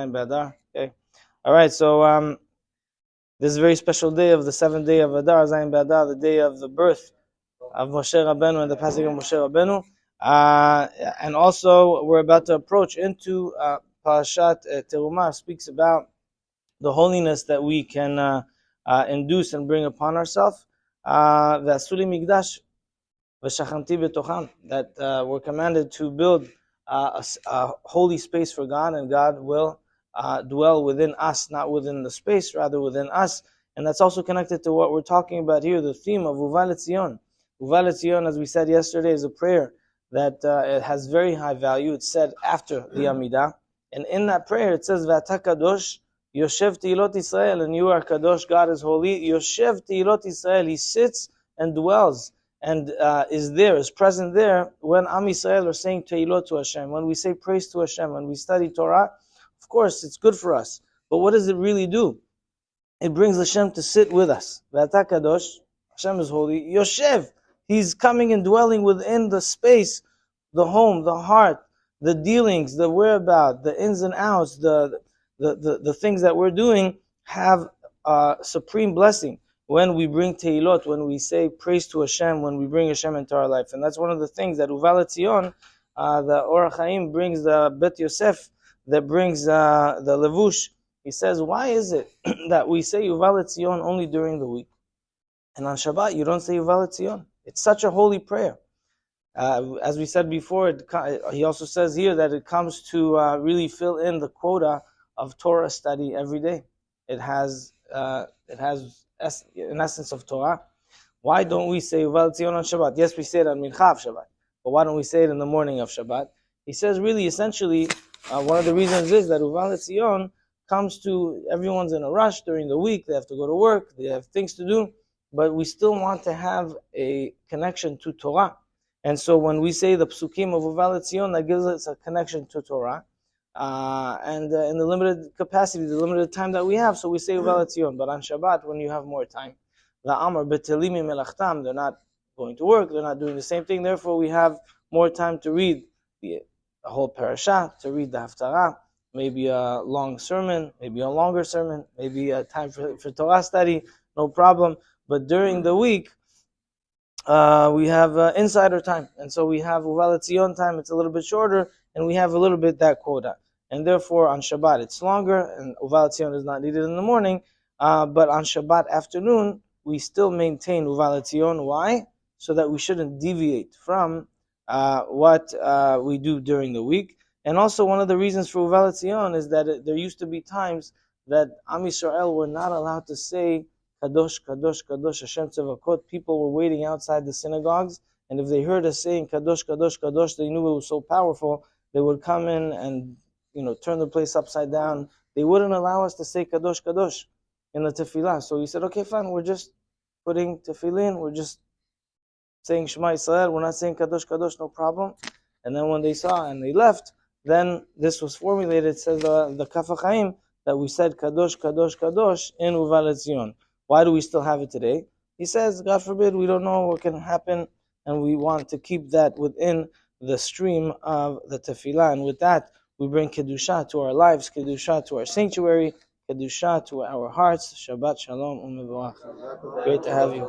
Okay. All right. So this is a very special day of the 7th day of Adar, Zayin Be'Adar, the day of the birth of Moshe Rabbeinu and the passing of Moshe Rabbeinu. And also, we're about to approach into Parashat Terumah, speaks about the holiness that we can induce and bring upon ourselves. V'asuli Migdash v'shachanti b'tocham, that we're commanded to build a holy space for God, and God will dwell within us, not within the space, rather within us. And that's also connected to what we're talking about here, the theme of letziyon. Letziyon, as we said yesterday, is a prayer that it has very high value. It's said after the Amidah, and in that prayer it says, "V'ata kadosh yoshev teilot Israel," and you are kadosh, God is holy. Yoshev teilot Israel, He sits and dwells and is present there when Am Yisrael are saying teilot to Hashem, when we say praise to Hashem, when we study Torah. Of course, it's good for us, but what does it really do? It brings Hashem to sit with us. V'ata kadosh, Hashem is holy. Yoshev, He's coming and dwelling within the space, the home, the heart, the dealings, the whereabouts, the ins and outs, the things that we're doing have supreme blessing when we bring teilot, when we say praise to Hashem, when we bring Hashem into our life. And that's one of the things that Uva Letziyon, the Orach Chaim brings the Bet Yosef, that brings the Levush. He says, why is it that we say Uva Letziyon only during the week? And on Shabbat, you don't say Uva Letziyon. It's such a holy prayer. As we said before, he also says here that it comes to really fill in the quota of Torah study every day. It has an essence of Torah. Why don't we say Uva Letziyon on Shabbat? Yes, we say it on Mincha of Shabbat, but why don't we say it in the morning of Shabbat? He says, really, essentially, one of the reasons is that Uva Letziyon comes to, everyone's in a rush during the week, they have to go to work, they have things to do, but we still want to have a connection to Torah. And so when we say the psukim of Uva Letziyon, that gives us a connection to Torah. And in the limited capacity, the limited time that we have, so we say Uva Letziyon. But on Shabbat, when you have more time, La'amar betelim melachtam, they're not going to work, they're not doing the same thing, therefore we have more time to read the whole parasha, to read the haftarah, maybe a long sermon, maybe a longer sermon, maybe a time for Torah study, no problem. But during the week, we have insider time, and so we have Uva Letziyon time, it's a little bit shorter, and we have a little bit that quota. And therefore on Shabbat it's longer, and Uva Letziyon is not needed in the morning, but on Shabbat afternoon, we still maintain Uva Letziyon. Why? So that we shouldn't deviate from what we do during the week. And also one of the reasons for Uva Letziyon is that there used to be times that Am Yisrael were not allowed to say Kadosh, Kadosh, Kadosh, Hashem Tzevakot. People were waiting outside the synagogues, and if they heard us saying Kadosh, Kadosh, Kadosh, they knew it was so powerful, they would come in and turn the place upside down. They wouldn't allow us to say Kadosh, Kadosh in the tefillah. So he said, okay, fine, we're just putting tefillin, we're just saying Shema Yisrael, we're not saying Kadosh, Kadosh, no problem. And then when they saw and they left, then this was formulated, says the Kaf HaChaim, that we said Kadosh, Kadosh, Kadosh in Uva Letziyon. Why do we still have it today? He says, God forbid, we don't know what can happen, and we want to keep that within the stream of the tefillah. And with that, we bring Kedusha to our lives, Kedusha to our sanctuary, Kedusha to our hearts. Shabbat Shalom U'Mevorach. Great to have you.